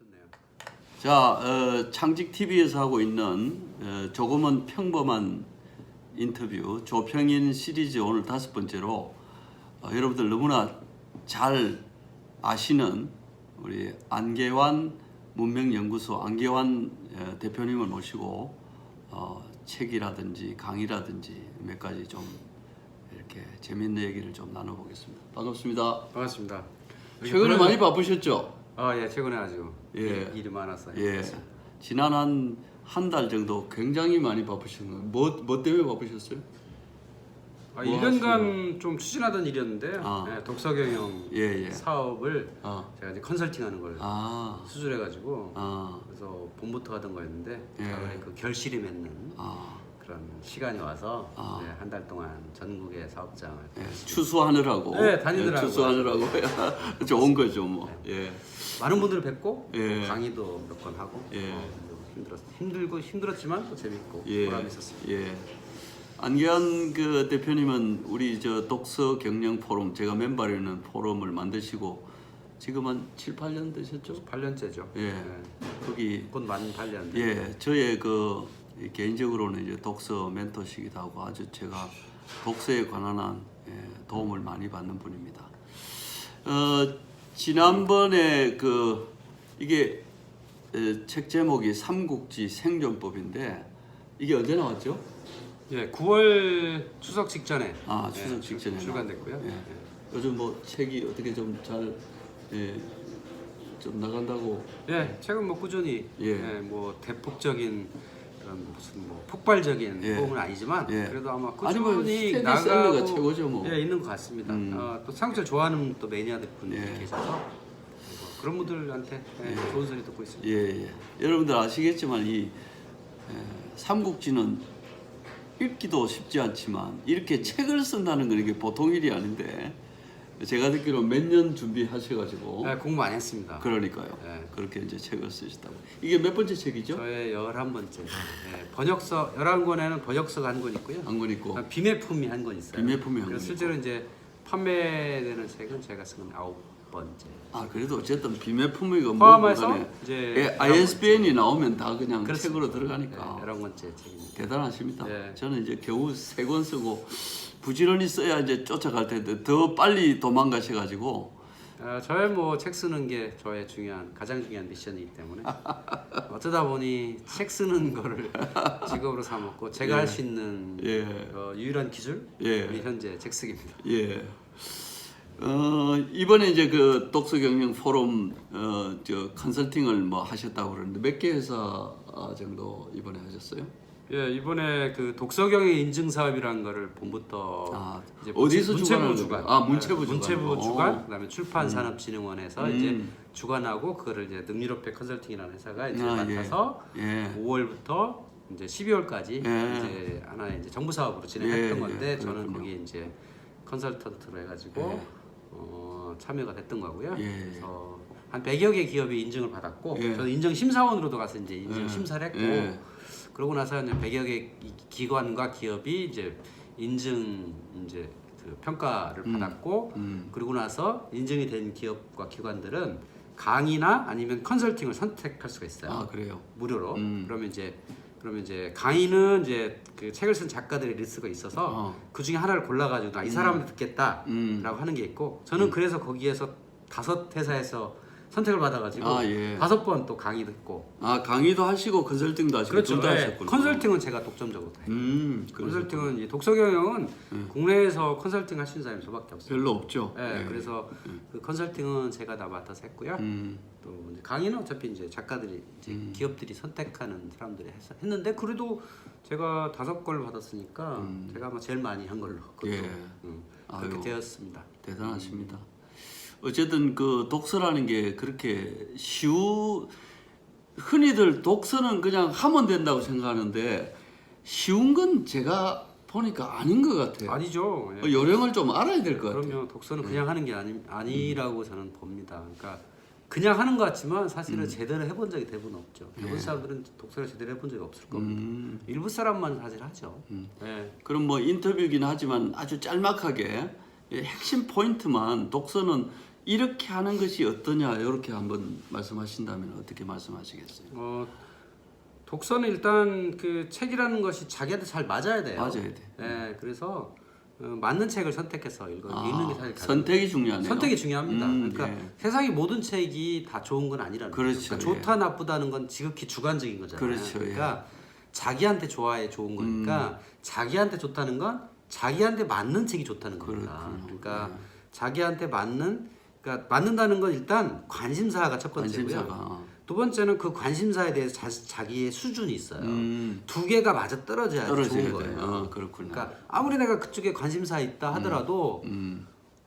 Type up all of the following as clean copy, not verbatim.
좋네요. 자, 창직 TV에서 하고 있는 조금은 평범한 인터뷰 조평인 시리즈 오늘 5번째로 여러분들 너무나 잘 아시는 우리 안계환 문명연구소 안계환 대표님을 모시고 책이라든지 강의라든지 몇 가지 좀 이렇게 재밌는 얘기를 좀 나눠보겠습니다. 반갑습니다. 반갑습니다. 최근에 많이 바쁘셨죠? 예, 최근에 아주 예. 일이 많았어요. 예. 지난 한 달 정도 굉장히 많이 바쁘신 거예요. 뭐 때문에 바쁘셨어요? 1년간 좀 추진하던 일이었는데요. 아. 독서 경영 예. 사업을 아. 제가 이제 컨설팅하는 걸 아. 수주해가지고 아. 그래서 봄부터 하던 거였는데 예. 가을에 그 결실이 맺는 아. 그런 시간이 와서 아. 한 달 동안 전국의 사업장을 예. 추수하느라고. 네, 다니느라고. 예, 추수하느라고. 좋은 거죠, 뭐. 예. 많은 분들 뵙고 예. 또 강의도 몇 번 하고 예. 힘들었지만 또 재밌고 예. 보람이 있었습니다. 예. 안계환 그 대표님은 우리 저 독서 경영 포럼 제가 멤버로 있는 포럼을 만드시고 지금 한 7, 8년 되셨죠? 8년째죠. 예. 거기 곧 만 8년. 예, 저의 그 개인적으로는 이제 독서 멘토시기도 하고 아주 제가 독서에 관한 한 도움을 많이 받는 분입니다. 지난번에 그 이게 책 제목이 삼국지 생존법인데 이게 언제 나왔죠? 예, 9월 추석 직전에 추석 직전에 출간됐고요. 예. 요즘 뭐 책이 어떻게 좀 잘 좀 나간다고. 예, 최근 뭐 꾸준히 예. 뭐 대폭적인 그런 무슨 뭐 폭발적인 예. 호응은 아니지만 예. 그래도 아마 아니 뭐 꾸준히 스테디셀러가 나가고 최고죠 뭐. 예, 있는 것 같습니다. 또 상철 좋아하는 또 매니아들 분들이 예. 계셔서 뭐 그런 분들한테 좋은 소리 듣고 있습니다. 예. 여러분들 아시겠지만 이 삼국지는 읽기도 쉽지 않지만 이렇게 책을 쓴다는 건 이게 보통 일이 아닌데 제가 듣기로 몇 년 준비하셔가지고 공부 많이 했습니다. 그러니까요. 예. 그렇게 이제 책을 쓰셨다고. 이게 몇 번째 책이죠? 저의 11번째 번역서 11권에는 번역서가 한 권 있고요. 한 권 있고 비매품이 한 권 있어요. 비매품이 한 그래서 권 실제로 이제 판매되는 책은 제가 쓴 9번째. 그래도 어쨌든 비매품이고 포함해서 뭐 이제 ISBN이 나오면 다 그냥 그렇습니다. 책으로 들어가니까 11번째 책입니다. 대단하십니다. 예. 저는 이제 겨우 3권 쓰고 부지런히 써야 이제 쫓아갈 텐데 더 빨리 도망가셔가지고 저의 뭐 책 쓰는 게 저의 가장 중요한 미션이기 때문에 어쩌다 보니 책 쓰는 거를 직업으로 삼았고 제가 할 수 있는 유일한 기술이 현재 책 쓰기입니다. 예. 이번에 이제 그 독서 경영 포럼 저 컨설팅을 뭐 하셨다고 그러는데 몇 개 회사 정도 이번에 하셨어요? 예, 이번에 그 독서 경영 인증 사업이라는 거를 봄부터 이제 어디서 문체부 주관하는 주관, 문체부 문체부 주관, 그다음에 출판산업진흥원에서 이제 주관하고 그거를 이제 능률업계 컨설팅이라는 회사가 이제 맡아서 5월부터 이제 12월까지 이제 하나의 이제 정부 사업으로 진행했던 건데 저는 거기 이제 컨설턴트로 해가지고 참여가 됐던 거고요. 그래서 한 100여 개 기업이 인증을 받았고 저는 인증 심사원으로도 가서 이제 인증 심사를 했고. 그러고 나서 이제 100여 개 기관과 기업이 이제 인증 이제 그 평가를 받았고 그러고 나서 인증이 된 기업과 기관들은 강의나 아니면 컨설팅을 선택할 수가 있어요. 그래요? 무료로. 그러면 이제 강의는 이제 그 책을 쓴 작가들의 리스트가 있어서 그 중에 하나를 골라가지고 이 사람을 듣겠다라고 하는 게 있고 저는 그래서 거기에서 5회사에서 선택을 받아가지고 5번 또 강의 듣고 강의도 하시고 컨설팅도 하시고 그렇죠. 둘 다 하셨군요. 컨설팅은 제가 독점적으로 다 해요. 컨설팅은 이 독서 경영은 국내에서 컨설팅 할 수 있는 사람이 저밖에 없어요. 별로 없죠. 그래서 그 컨설팅은 제가 다 맡아서 했고요. 또 이제 강의는 어차피 이제 작가들이 이제 기업들이 선택하는 사람들이 했는데 그래도 제가 5걸 받았으니까 제가 아마 제일 많이 한 걸로 그렇게 되었습니다. 대단하십니다. 어쨌든 그 독서라는 게 그렇게 흔히들 독서는 그냥 하면 된다고 생각하는데 쉬운 건 제가 보니까 아닌 것 같아요. 아니죠. 요령을 좀 알아야 될 것 같아요. 그럼요. 독서는 그냥 하는 게 아니라고 저는 봅니다. 그러니까 그냥 하는 것 같지만 사실은 제대로 해본 적이 대부분 없죠. 대부분 사람들은 독서를 제대로 해본 적이 없을 겁니다. 일부 사람만 사실 하죠. 그럼 뭐 인터뷰긴 하지만 아주 짤막하게 핵심 포인트만 독서는 이렇게 하는 것이 어떠냐 이렇게 한번 말씀하신다면 어떻게 말씀하시겠어요? 독서는 일단 그 책이라는 것이 자기한테 잘 맞아야 돼요. 맞아야 돼. 네, 그래서 맞는 책을 선택해서 읽는 게 사실 가장 선택이 중요하네요. 선택이 중요합니다. 그러니까 예. 세상의 모든 책이 다 좋은 건 아니라는 거죠. 그렇죠. 그러니까 좋다 나쁘다는 건 지극히 주관적인 거잖아요. 그렇죠. 그러니까 자기한테 좋아야 좋은 거니까 자기한테 좋다는 건 자기한테 맞는 책이 좋다는 겁니다. 그렇군요. 그러니까 자기한테 그러니까 맞는다는 건 일단 관심사가 첫 번째고요. 관심사가. 두 번째는 그 관심사에 대해서 자기의 수준이 있어요. 두 개가 맞아 떨어져야 좋은 거예요. 그렇군요. 그러니까 아무리 내가 그쪽에 관심사 있다 하더라도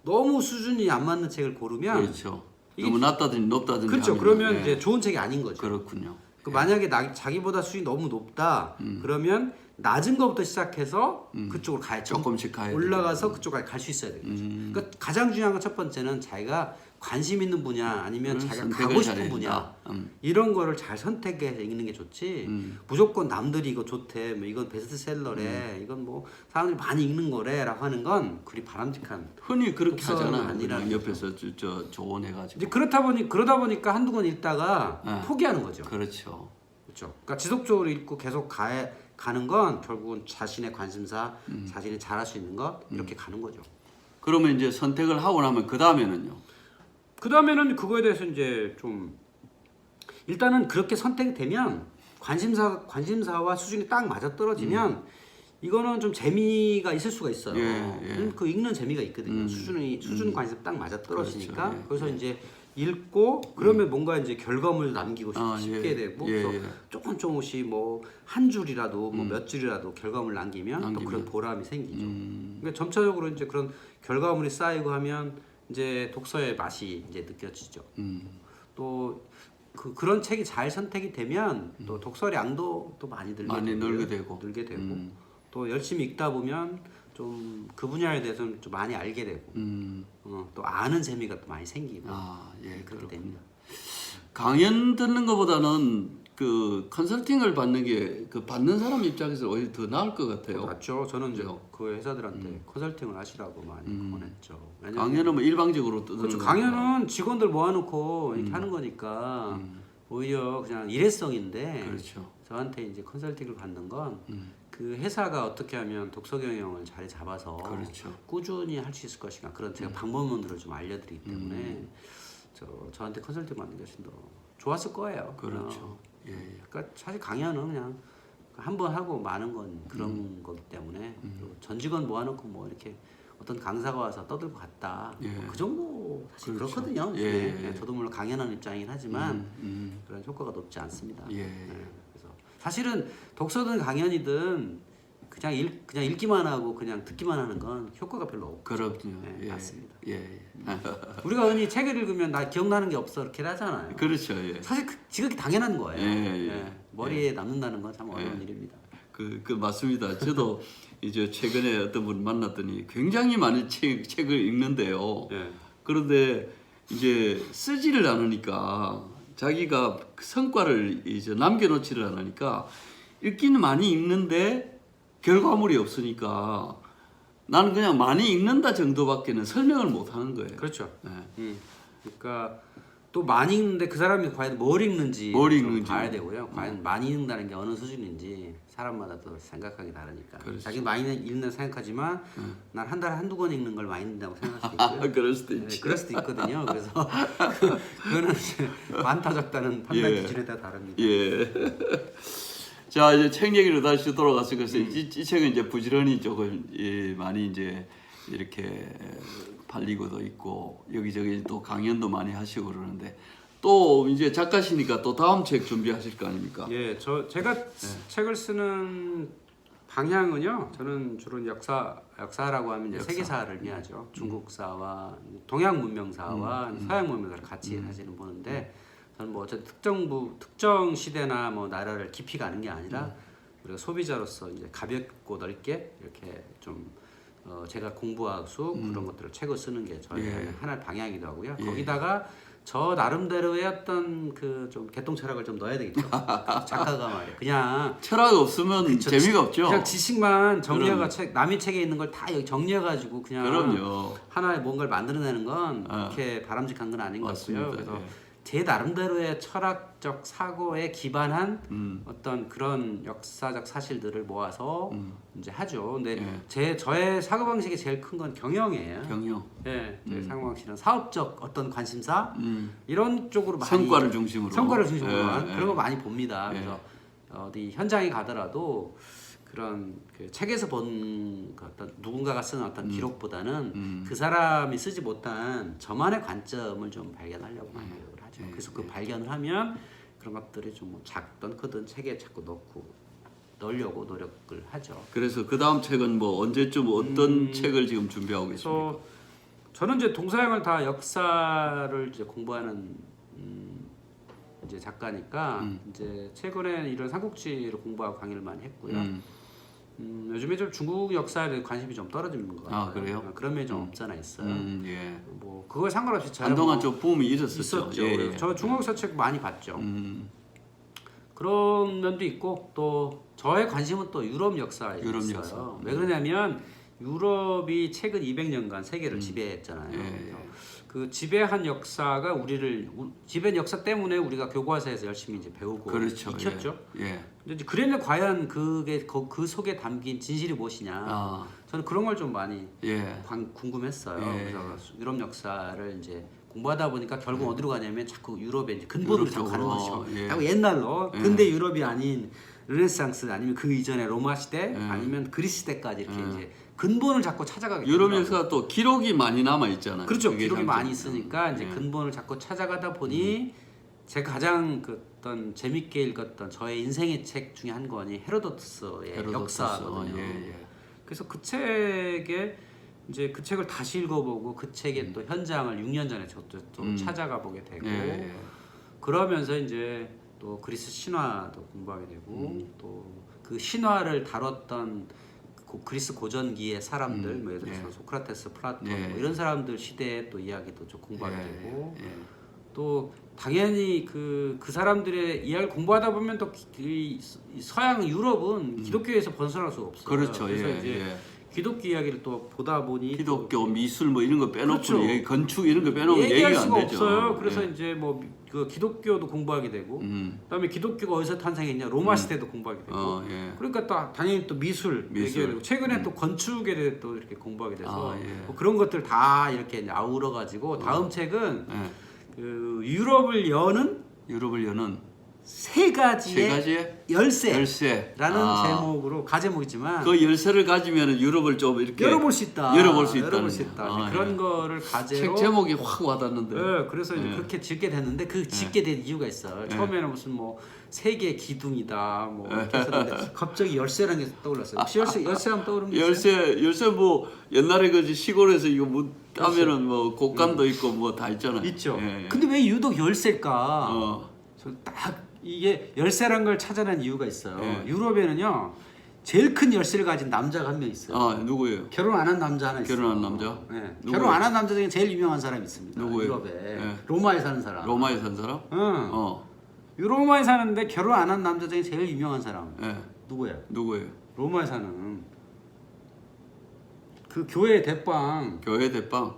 너무 수준이 안 맞는 책을 고르면 그렇죠. 너무 낮다든지 높다든지 그렇죠. 하면, 그러면 예. 이제 좋은 책이 아닌 거죠. 그렇군요. 만약에 자기보다 수준이 너무 높다 그러면 낮은 것부터 시작해서 그쪽으로 조금씩 가야 올라가서 그쪽까지 갈 수 있어야 되는 거죠. 그러니까 가장 중요한 건 첫 번째는 자기가 관심 있는 분야 아니면 자기가 가고 싶은 분야 이런 거를 잘 선택해서 읽는 게 좋지 무조건 남들이 이거 좋대 뭐 이건 베스트셀러래 이건 뭐 사람들이 많이 읽는 거래라고 하는 건 그리 바람직한 흔히 그렇게 독서는 하잖아요. 아니라는 옆에서 저 조언해가지고. 이제 그러다 보니까 한두 권 읽다가 포기하는 거죠. 그렇죠. 그렇죠. 그러니까 지속적으로 읽고 계속 가는 건 결국은 자신의 관심사, 자신이 잘할 수 있는 것 이렇게 가는 거죠. 그러면 이제 선택을 하고 나면 그 다음에는요. 그 다음에는 그거에 대해서 이제 좀 일단은 그렇게 선택이 되면 관심사와 수준이 딱 맞아 떨어지면 이거는 좀 재미가 있을 수가 있어요. 그 읽는 재미가 있거든요. 수준 관심 딱 맞아 떨어지니까 그렇죠. 그래서 이제 읽고 그러면 뭔가 이제 결과물을 남기고 싶게 되고 그래서 조금씩 뭐 한 줄이라도 뭐 몇 줄이라도 결과물 남기면 또 그런 보람이 생기죠. 그러니까 점차적으로 이제 그런 결과물이 쌓이고 하면 이제 독서의 맛이 이제 느껴지죠. 또 그런 책이 잘 선택이 되면 또 독서량도 또 많이 늘게 되고 또 열심히 읽다 보면 좀 그 분야에 대해서는 좀 많이 알게 되고 또 아는 재미가 또 많이 생기고 그렇게 됩니다. 강연 듣는 것보다는 그 컨설팅을 받는 게 그 받는 사람 입장에서 오히려 더 나을 것 같아요. 맞죠. 저는 이제 그 회사들한테 컨설팅을 하시라고 많이 권했죠. 강연은 뭐 일방적으로 뜨는 그렇죠. 강연은 직원들 모아놓고 이렇게 하는 거니까 오히려 그냥 일회성인데 그렇죠. 저한테 이제 컨설팅을 받는 건 그 회사가 어떻게 하면 독서 경영을 잘 잡아서 그렇죠. 꾸준히 할 수 있을 것인가 그런 제가 방법론들을 좀 알려드리기 때문에 저한테 컨설팅 받는 게 훨씬 더 좋았을 거예요. 그렇죠. 그러니까 사실 강연은 그냥 한 번 하고 마는 건 그런 거기 때문에 전 직원 모아놓고 뭐 이렇게 어떤 강사가 와서 떠들고 갔다 그 정도 사실 그렇죠. 그렇거든요. 저도 물론 강연하는 입장이긴 하지만 그런 효과가 높지 않습니다. 그래서 사실은 독서든 강연이든 그냥 읽기만 하고 그냥 듣기만 하는 건 효과가 별로 없고 그렇군요. 맞습니다. 우리가 흔히 책을 읽으면 나 기억나는 게 없어 이렇게 하잖아요. 그렇죠. 사실 지극히 당연한 거예요. 머리에 남는다는 건 참 어려운 일입니다. 그 맞습니다. 저도 이제 최근에 어떤 분 만났더니 굉장히 많은 책을 읽는데요. 그런데 이제 쓰지를 않으니까 자기가 성과를 이제 남겨놓지를 않으니까 읽기는 많이 읽는데 결과물이 없으니까 나는 그냥 많이 읽는다 정도밖에는 설명을 못 하는 거예요. 그렇죠. 그러니까 또 많이 읽는데 그 사람이 과연 뭘 읽는지 봐야 되고요. 과연 많이 읽는다는 게 어느 수준인지 사람마다 또 생각하기 다르니까. 그렇죠. 자기 많이 읽는 생각하지만 난 한 달에 한두 권 읽는 걸 많이 읽는다고 생각할 수도 있고요. 그럴 수도 있지. 그럴 수도 있거든요. 그래서 그거는 이제 많다 적다는 판단 기준에 따라 다릅니다. 자 이제 책 얘기로 다시 돌아가서 그래서 이 책은 이제 부지런히 조금 많이 이제 이렇게 팔리고도 있고 여기저기 또 강연도 많이 하시고 그러는데 또 이제 작가시니까 또 다음 책 준비하실 거 아닙니까? 제가 책을 쓰는 방향은요. 저는 주로 역사라고 하면 이제 세계사를 이해하죠. 중국사와 동양 문명사와 서양 문명사를 같이 사실은 보는데. 저는 뭐 어쨌든 특정 시대나 뭐 나라를 깊이 가는 게 아니라 우리가 소비자로서 이제 가볍고 넓게 이렇게 좀 제가 공부하고 그런 것들을 책을 쓰는 게 저의 하나의 방향이기도 하고요. 거기다가 저 나름대로의 어떤 그 좀 개똥 철학을 좀 넣어야 되겠죠. 작가가 말이야. 그냥 철학 없으면 그쵸, 재미가 없죠. 그냥 지식만 정리해가 남의 책에 있는 걸 다 여기 정리해가지고 그냥 그럼요. 하나의 뭔가를 만들어내는 건 그렇게 바람직한 건 아닌 것 같고요. 그래서 예. 제 나름대로의 철학적 사고에 기반한 어떤 그런 역사적 사실들을 모아서 이제 하죠. 근데 저의 사고 방식이 제일 큰 건 경영이에요. 경영. 예, 제 사고 방식은 사업적 어떤 관심사 이런 쪽으로 많이 성과를 중심으로 그런 거 많이 봅니다. 그래서 어디 현장에 가더라도 그런 그 책에서 본 그 어떤 누군가가 쓴 어떤 기록보다는 그 사람이 쓰지 못한 저만의 관점을 좀 발견하려고 많이 노력을 하죠. 그래서 그 발견을 하면 그런 것들이 좀 뭐 작든 크든 책에 자꾸 넣으려고 노력을 하죠. 그래서 그 다음 책은 뭐 언제쯤 어떤 책을 지금 준비하고 계십니까? 저는 이제 동서양을 다 역사를 이제 공부하는 이제 작가니까 이제 최근에 이런 삼국지를 공부하고 강의를 많이 했고요. 요즘에 좀 중국 역사에 대해 관심이 좀 떨어지는 것 같아요. 아, 그래요? 그런 면이 좀 없잖아 있어요. 예. 뭐 그거에 상관없이 한동안 좀 붐이 있었죠. 예. 저 중국 역사 책 많이 봤죠. 그런 면도 있고 또 저의 관심은 또 유럽 역사에 있어요. 역사. 왜 그러냐면 유럽이 최근 200년간 세계를 지배했잖아요. 예. 그 지배한 역사가 지배한 역사 때문에 우리가 교과서에서 열심히 이제 배우고 그렇죠. 익혔죠. 예. 근데 이제 그러면 과연 그게 그 속에 담긴 진실이 무엇이냐? 저는 그런 걸 좀 많이 궁금했어요. 그래서 유럽 역사를 이제 공부하다 보니까 결국 어디로 가냐면 자꾸 유럽에 이제 근본으로 자꾸 가는 것이고, 자꾸 옛날로 근대 유럽이 아닌 르네상스 아니면 그 이전에 로마 시대 아니면 그리스 시대까지 이렇게 이제 근본을 자꾸 찾아가게 되더라고요. 유럽 역사가 또 기록이 많이 남아 있잖아요. 그렇죠. 기록이 많이 있으니까 이제 근본을 자꾸 찾아가다 보니 제가 가장 그 어떤 재밌게 읽었던 저의 인생의 책 중에 한 권이 헤로도트스의 역사거든요. 그래서 그 책에 이제 그 책을 다시 읽어보고 그 책의 또 현장을 6년 전에 저도 또 찾아가 보게 되고 그러면서 이제 또 그리스 신화도 공부하게 되고 또 그 신화를 다뤘던 그리스 고전기의 사람들, 뭐 예를 들어서 소크라테스, 플라톤 뭐 이런 사람들 시대의 또 이야기도 좀 공부하게 되고 또 당연히 그 사람들의 이야기를 공부하다 보면 또 서양 유럽은 기독교에서 벗어날 수가 없어요. 그렇죠. 그래서 이제 기독교 이야기를 또 보다 보니 기독교 미술 뭐 이런 거 빼놓고 그렇죠. 건축 이런 거 빼놓으면 얘기할 얘기가 수가 안 되죠. 없어요. 그래서 이제 뭐 그 기독교도 공부하게 되고 그다음에 기독교가 어디서 탄생했냐 로마 시대도 공부하게 되고 그러니까 또 당연히 또 미술 얘기하게 되고 최근에 또 건축에 대해 또 이렇게 공부하게 돼서 뭐 그런 것들 다 이렇게 이제 아우러 가지고 다음 책은 그 유럽을 여는 세 가지의 열쇠라는 제목으로 가제목이지만 그 열쇠를 가지면 유럽을 좀 이렇게 열어볼 수 있다. 그런 거를 가제로 책 제목이 확 와닿는데. 네, 그래서 이제 그렇게 짓게 됐는데 그 짓게 된 이유가 있어요. 처음에는 무슨 뭐 세계 기둥이다 뭐 이렇게 했었는데 갑자기 열쇠라는 게 떠올랐어요. 혹시 열쇠하면 떠오르는 게 있어요? 열쇠 뭐 옛날에 그 시골에서 이거 뭐 따면은 뭐 곡간도 있고 뭐 다 있잖아요. 있죠. 근데 왜 유독 열쇠일까? 딱 이게 열쇠란 걸 찾아낸 이유가 있어요. 유럽에는요 제일 큰 열쇠를 가진 남자가 한 명 있어요. 누구예요? 결혼 안 한 남자 하나 있어요. 결혼 안 한 남자? 네. 결혼 안 한 남자 중에 제일 유명한 사람이 있습니다. 누구예요? 유럽에 로마에 사는 사람. 로마에 사는 사람? 응. 로마에 사는데 결혼 안 한 남자 중에 제일 유명한 사람. 누구예요? 로마에 사는 그 교회 대빵.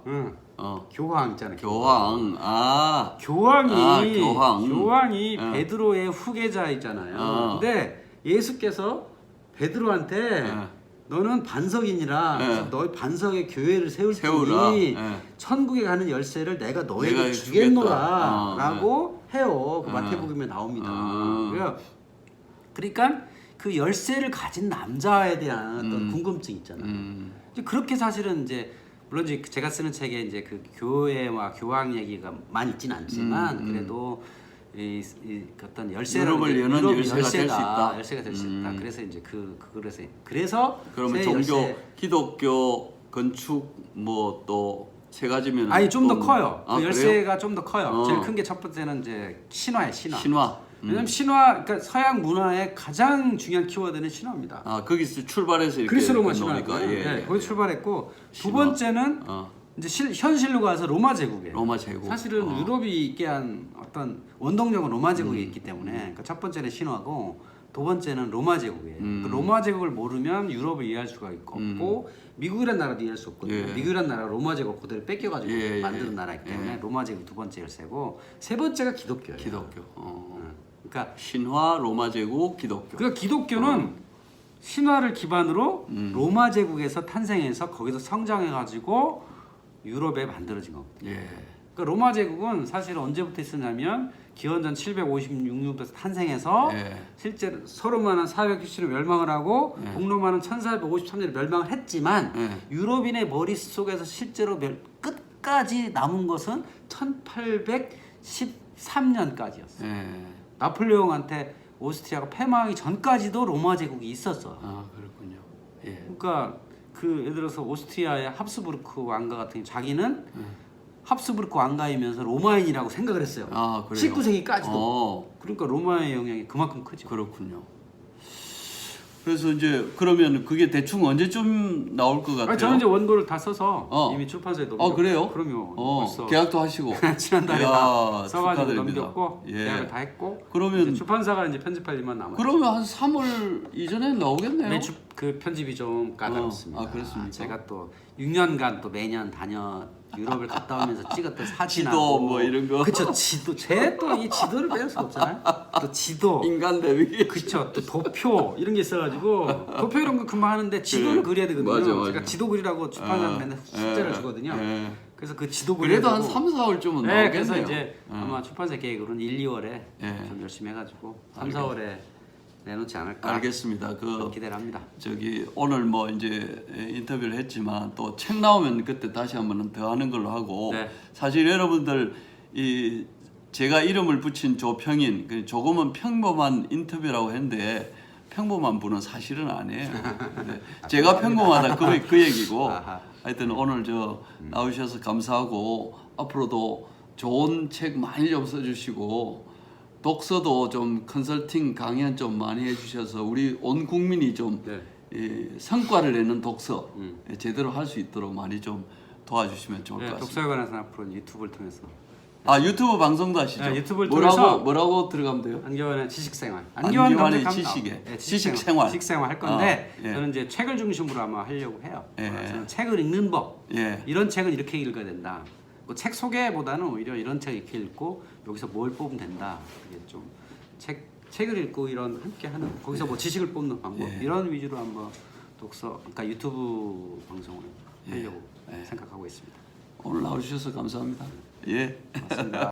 응. 교황 있잖아요. 교황. 교황이 베드로의 후계자이잖아요. 근데 예수께서 베드로한테 너는 반석이니라. 그래서 너희 반석에 교회를 세울지니 천국에 가는 열쇠를 내가 너에게 주겠노라라고 해요. 그 마태복음에 나옵니다. 그러니까 그 열쇠를 가진 남자에 대한 어떤 궁금증 있잖아요. 이제 그렇게 사실은 이제 물론 이제 제가 쓰는 책에 이제 그 교회와 교황 얘기가 많이 있진 않지만 그래도 이 어떤 유럽을 여는 열쇠가 될 수 있다. 그래서 이제 그래서 그러면 종교, 기독교, 건축 뭐 또 세 가지면 아니 좀 더 커요. 그 열쇠가 좀 더 커요. 제일 큰 게 첫 번째는 이제 신화예요. 신화. 왜냐면 그러니까 서양 문화의 가장 중요한 키워드는 신화입니다. 거기서 출발해서 이렇게 그리스 로마 신화니까. 거기 출발했고 두 번째는 이제 현실로 가서 로마 제국이에요. 로마 제국. 사실은 유럽이 있게 한 어떤 원동력은 로마 제국이 있기 때문에 그러니까 첫 번째는 신화고 두 번째는 로마 제국이에요. 그 로마 제국을 모르면 유럽을 이해할 수가 없고 미국이란 나라도 이해할 수 없거든요. 예. 미국이란 나라가 로마 제국 그대로 뺏겨가지고 예, 예. 만드는 나라이기 때문에 로마 제국 두 번째 열쇠고 세 번째가 기독교예요. 기독교. 그러니까 신화, 로마 제국, 기독교. 그러니까 기독교는 신화를 기반으로 로마 제국에서 탄생해서 거기서 성장해가지고 유럽에 만들어진 거거든요. 예. 그러니까 로마 제국은 사실 언제부터 있었냐면 기원전 756년부터 탄생해서 실제로 서로마는 497년에 멸망을 하고 동로마는 1453년에 멸망을 했지만 유럽인의 머릿속에서 실제로 끝까지 남은 것은 1813년까지였어요. 나폴레옹한테 오스트리아가 패망하기 전까지도 로마 제국이 있었어요. 아, 그렇군요. 예. 그러니까 그 예를 들어서 오스트리아의 합스부르크 왕가 같은 경우 자기는 합스부르크 왕가이면서 로마인이라고 생각을 했어요. 아, 그래요? 19세기까지도. 그러니까 로마의 영향이 그만큼 크죠. 그렇군요. 그래서 이제 그러면 그게 대충 언제쯤 나올 것 같아요? 아니, 저는 이제 원고를 다 써서 이미 출판사에 넘겼고. 그래요? 그럼요. 벌써 계약도 하시고. 지난달에 다 써가지고 축하드립니다. 넘겼고 예. 계약을 다 했고. 그러면 이제 출판사가 이제 편집할 일만 남았죠. 그러면 한 3월 이전에 나오겠네요. 매주 그 편집이 좀 까다롭습니다. 그렇습니까? 제가 또 6년간 또 매년 다녀 유럽을 갔다 오면서 찍었던 사진하고 지도 뭐 이런 거. 그쵸. 지도 제 또 이 지도를 빼놓을 수가 없잖아요. 또 지도 인간 대비. 그쵸. 또 도표 이런 게 있어가지고 도표 이런 거 금방 하는데 지도를 그려야 되거든요. 맞아. 제가 지도 그리라고 출판사는 맨날 숙제를 주거든요. 그래서 그 지도 그래도 한 그려가지고 3, 4월쯤은 네, 나오겠네요. 그래서 이제 아마 출판사 계획으로는 1, 2월에 좀 열심히 해가지고 3, 4월에 내놓지 않을까. 알겠습니다. 기대를 합니다. 저기 오늘 뭐 이제 인터뷰를 했지만 또 책 나오면 그때 다시 한번 더 하는 걸로 하고 사실 여러분들 이 제가 이름을 붙인 조평인 조금은 평범한 인터뷰라고 했는데 평범한 분은 사실은 아니에요. 제가 평범하다 그 얘기고 하여튼 오늘 나오셔서 감사하고 앞으로도 좋은 책 많이 좀 써주시고 독서도 좀 컨설팅 강연 좀 많이 해주셔서 우리 온 국민이 좀 성과를 내는 독서 제대로 할 수 있도록 많이 좀 도와주시면 좋을 것 같습니다. 독서에 관해서는 앞으로 유튜브를 통해서 유튜브 방송도 하시죠? 네, 유튜브를 통해서 뭐라고 들어가면 돼요? 안기환의 지식생활. 안기환의 지식생활 할 건데 저는 이제 책을 중심으로 아마 하려고 해요. 저는 책을 읽는 법. 이런 책은 이렇게 읽어야 된다. 책 소개보다는 오히려 이런 책 이렇게 읽고 여기서 뭘 뽑으면 된다. 이게 좀 책을 읽고 이런 함께 하는 거기서 뭐 지식을 뽑는 방법 이런 위주로 한번 그러니까 유튜브 방송을 하려고 생각하고 있습니다. 오늘 나와주셔서 감사합니다. 예. 맞습니다.